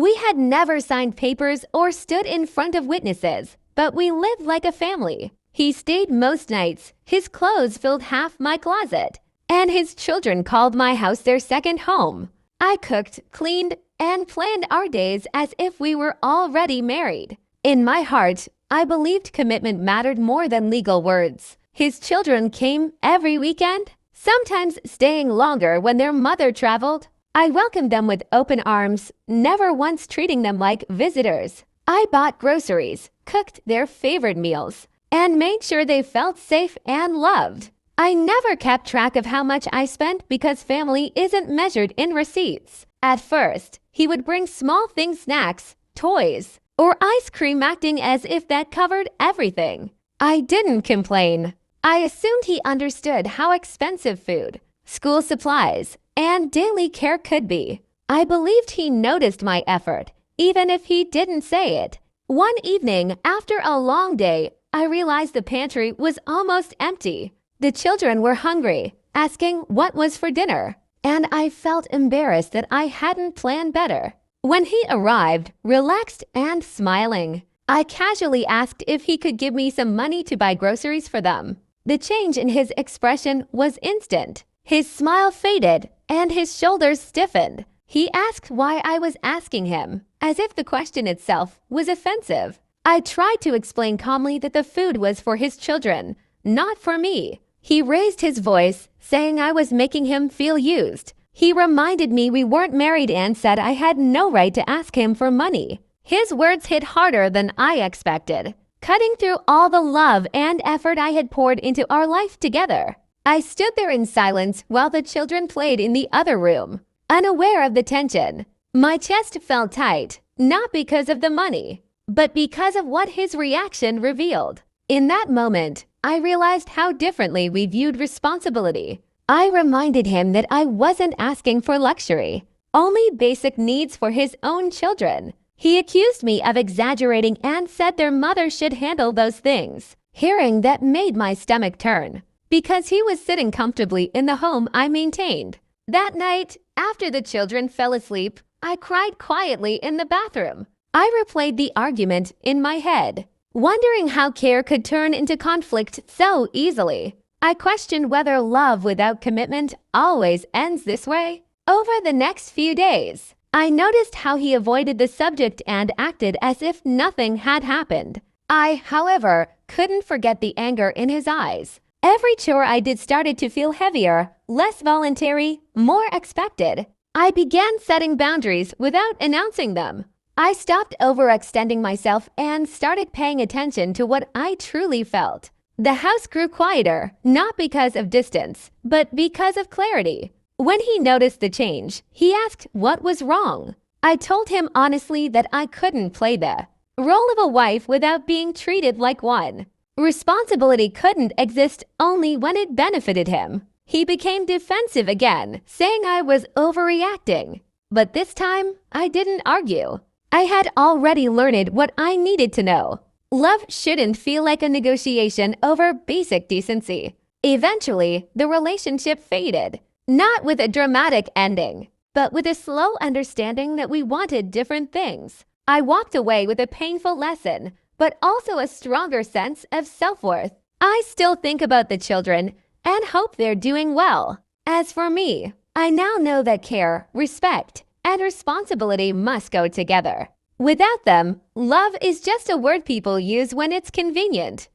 We had never signed papers or stood in front of witnesses, but we lived like a family. He stayed most nights, his clothes filled half my closet, and his children called my house their second home. I cooked, cleaned, and planned our days as if we were already married. In my heart, I believed commitment mattered more than legal words. His children came every weekend, sometimes staying longer when their mother traveled. I welcomed them with open arms, never once treating them like visitors. I bought groceries, cooked their favorite meals, and made sure they felt safe and loved. I never kept track of how much I spent because family isn't measured in receipts. At first, he would bring small things, snacks, toys, or ice cream, acting as if that covered everything. I didn't complain. I assumed he understood how expensive food, school supplies, and daily care could be. I believed he noticed my effort, even if he didn't say it. One evening, after a long day, I realized the pantry was almost empty. The children were hungry, asking what was for dinner, and I felt embarrassed that I hadn't planned better. When he arrived, relaxed and smiling, I casually asked if he could give me some money to buy groceries for them. The change in his expression was instant. His smile faded and his shoulders stiffened. He asked why I was asking him, as if the question itself was offensive. I tried to explain calmly that the food was for his children, not for me. He raised his voice, saying I was making him feel used. He reminded me we weren't married and said I had no right to ask him for money. His words hit harder than I expected, cutting through all the love and effort I had poured into our life together. I stood there in silence while the children played in the other room, unaware of the tension. My chest felt tight, not because of the money, but because of what his reaction revealed. In that moment, I realized how differently we viewed responsibility. I reminded him that I wasn't asking for luxury, only basic needs for his own children. He accused me of exaggerating and said their mother should handle those things. Hearing that made my stomach turn, because he was sitting comfortably in the home I maintained. That night, after the children fell asleep, I cried quietly in the bathroom. I replayed the argument in my head, wondering how care could turn into conflict so easily. I questioned whether love without commitment always ends this way. Over the next few days, I noticed how he avoided the subject and acted as if nothing had happened. I, however, couldn't forget the anger in his eyes. Every chore I did started to feel heavier, less voluntary, more expected. I began setting boundaries without announcing them. I stopped overextending myself and started paying attention to what I truly felt. The house grew quieter, not because of distance, but because of clarity. When he noticed the change, he asked what was wrong. I told him honestly that I couldn't play the role of a wife without being treated like one. Responsibility couldn't exist only when it benefited him. He became defensive again, saying I was overreacting. But this time, I didn't argue. I had already learned what I needed to know. Love shouldn't feel like a negotiation over basic decency. Eventually, the relationship faded. Not with a dramatic ending, but with a slow understanding that we wanted different things. I walked away with a painful lesson, but also a stronger sense of self-worth. I still think about the children and hope they're doing well. As for me, I now know that care, respect, and responsibility must go together. Without them, love is just a word people use when it's convenient.